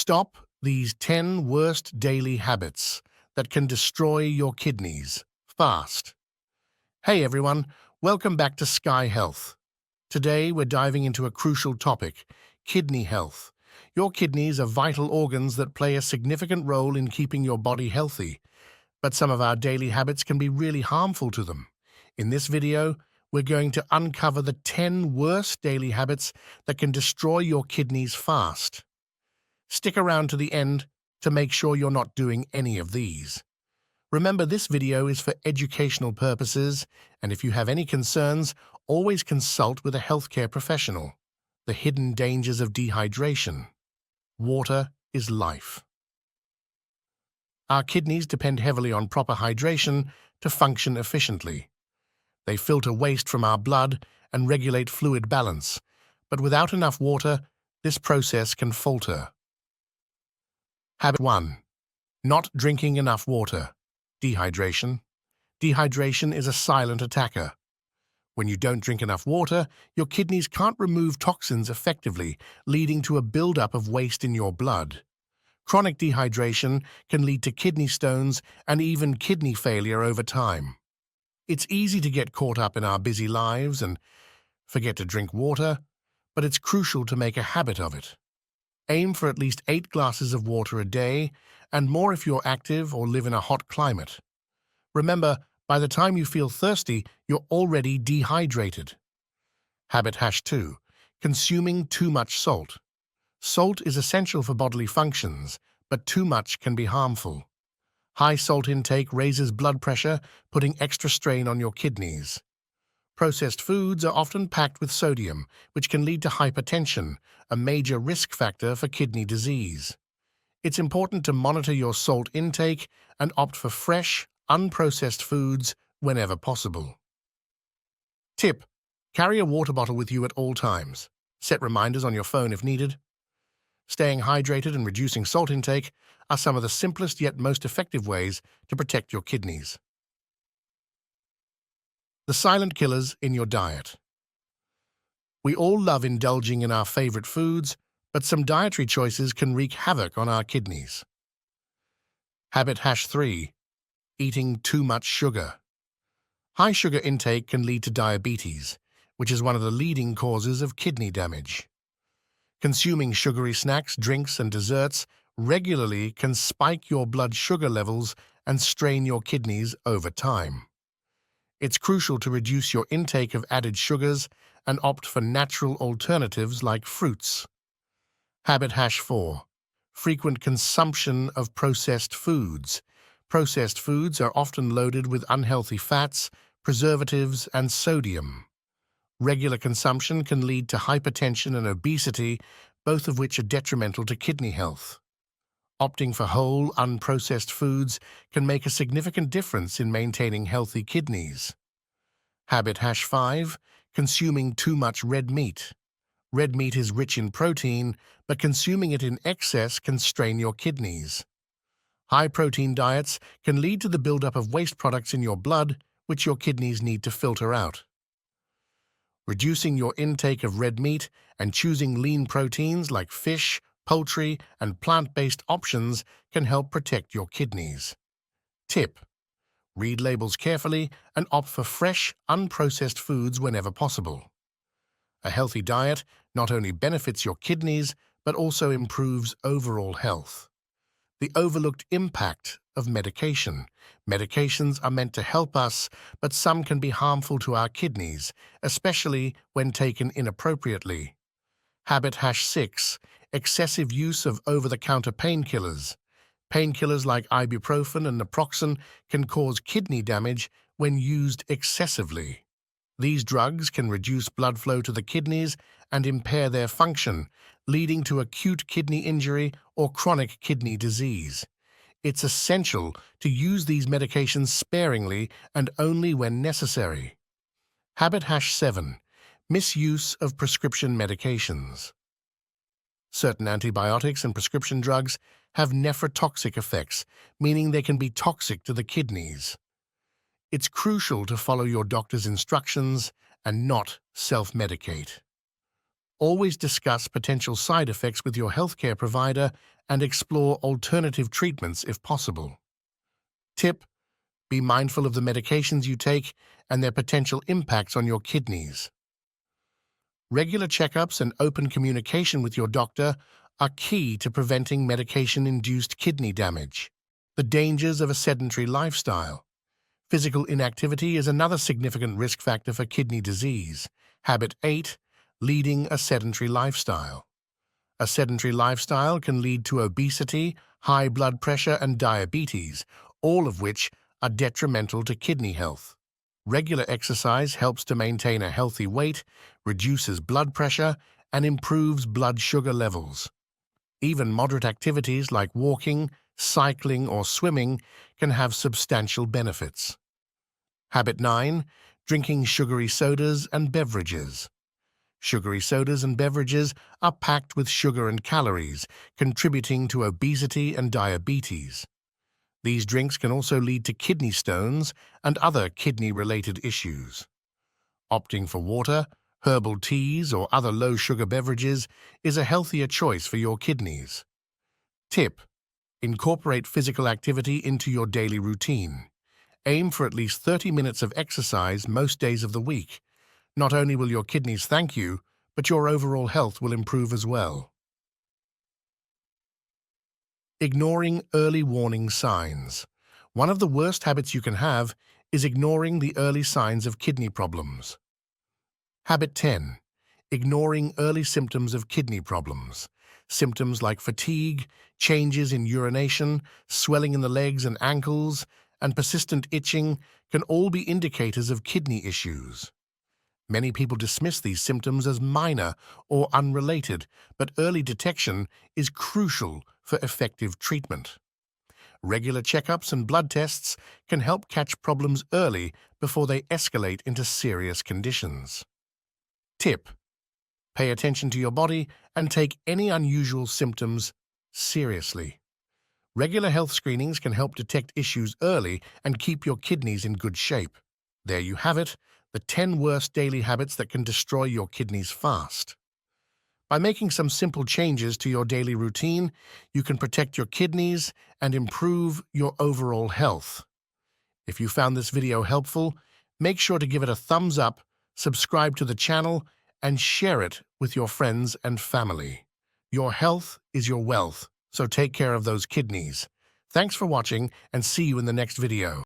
Stop these 10 worst daily habits that can destroy your kidneys fast. Hey everyone, welcome back to Sky Health. Today we're diving into a crucial topic, kidney health. Your kidneys are vital organs that play a significant role in keeping your body healthy, but some of our daily habits can be really harmful to them. In this video, we're going to uncover the 10 worst daily habits that can destroy your kidneys fast. Stick around to the end to make sure you're not doing any of these. Remember, this video is for educational purposes, and if you have any concerns, always consult with a healthcare professional. The hidden dangers of dehydration. Water is life. Our kidneys depend heavily on proper hydration to function efficiently. They filter waste from our blood and regulate fluid balance, but without enough water, this process can falter. Habit 1. Not drinking enough water. Dehydration. Dehydration is a silent attacker. When you don't drink enough water, your kidneys can't remove toxins effectively, leading to a buildup of waste in your blood. Chronic dehydration can lead to kidney stones and even kidney failure over time. It's easy to get caught up in our busy lives and forget to drink water, but it's crucial to make a habit of it. Aim for at least 8 glasses of water a day, and more if you're active or live in a hot climate. Remember, by the time you feel thirsty, you're already dehydrated. Habit 2. Consuming too much salt. Salt is essential for bodily functions, but too much can be harmful. High salt intake raises blood pressure, putting extra strain on your kidneys. Processed foods are often packed with sodium, which can lead to hypertension, a major risk factor for kidney disease. It's important to monitor your salt intake and opt for fresh, unprocessed foods whenever possible. Tip: carry a water bottle with you at all times. Set reminders on your phone if needed. Staying hydrated and reducing salt intake are some of the simplest yet most effective ways to protect your kidneys. The silent killers in your diet. We all love indulging in our favorite foods, but some dietary choices can wreak havoc on our kidneys. Habit 3. Eating too much sugar. High sugar intake can lead to diabetes, which is one of the leading causes of kidney damage. Consuming sugary snacks, drinks, and desserts regularly can spike your blood sugar levels and strain your kidneys over time. It's crucial to reduce your intake of added sugars and opt for natural alternatives like fruits. Habit 4. Frequent consumption of processed foods. Processed foods are often loaded with unhealthy fats, preservatives, and sodium. Regular consumption can lead to hypertension and obesity, both of which are detrimental to kidney health. Opting for whole, unprocessed foods can make a significant difference in maintaining healthy kidneys. Habit 5. Consuming too much red meat. Red meat is rich in protein, but consuming it in excess can strain your kidneys. High-protein diets can lead to the buildup of waste products in your blood, which your kidneys need to filter out. Reducing your intake of red meat and choosing lean proteins like fish, poultry, and plant-based options can help protect your kidneys. Tip: read labels carefully and opt for fresh, unprocessed foods whenever possible. A healthy diet not only benefits your kidneys, but also improves overall health. The overlooked impact of medication. Medications are meant to help us, but some can be harmful to our kidneys, especially when taken inappropriately. Habit 6. Excessive use of over-the-counter painkillers. Painkillers like ibuprofen and naproxen can cause kidney damage when used excessively. These drugs can reduce blood flow to the kidneys and impair their function, leading to acute kidney injury or chronic kidney disease. It's essential to use these medications sparingly and only when necessary. Habit 7. Misuse of prescription medications. Certain antibiotics and prescription drugs have nephrotoxic effects, meaning they can be toxic to the kidneys. It's crucial to follow your doctor's instructions and not self-medicate. Always discuss potential side effects with your healthcare provider and explore alternative treatments if possible. Tip: be mindful of the medications you take and their potential impacts on your kidneys. Regular checkups and open communication with your doctor are key to preventing medication-induced kidney damage. The dangers of a sedentary lifestyle. Physical inactivity is another significant risk factor for kidney disease. Habit 8. Leading a sedentary lifestyle. A sedentary lifestyle can lead to obesity, high blood pressure, and diabetes, all of which are detrimental to kidney health. Regular exercise helps to maintain a healthy weight, reduces blood pressure, and improves blood sugar levels. Even moderate activities like walking, cycling, or swimming can have substantial benefits. Habit 9. Drinking sugary sodas and beverages. Sugary sodas and beverages are packed with sugar and calories, contributing to obesity and diabetes. These drinks can also lead to kidney stones and other kidney-related issues. Opting for water, herbal teas, or other low-sugar beverages is a healthier choice for your kidneys. Tip: incorporate physical activity into your daily routine. Aim for at least 30 minutes of exercise most days of the week. Not only will your kidneys thank you, but your overall health will improve as well. Ignoring early warning signs. One of the worst habits you can have is ignoring the early signs of kidney problems. Habit 10. Ignoring early symptoms of kidney problems. Symptoms like fatigue, changes in urination, swelling in the legs and ankles, and persistent itching can all be indicators of kidney issues. Many people dismiss these symptoms as minor or unrelated, but early detection is crucial for effective treatment. Regular checkups and blood tests can help catch problems early before they escalate into serious conditions. Tip: pay attention to your body and take any unusual symptoms seriously. Regular health screenings can help detect issues early and keep your kidneys in good shape. There you have it, the 10 worst daily habits that can destroy your kidneys fast. By making some simple changes to your daily routine, you can protect your kidneys and improve your overall health. If you found this video helpful, make sure to give it a thumbs up, subscribe to the channel, and share it with your friends and family. Your health is your wealth, so take care of those kidneys. Thanks for watching, and see you in the next video.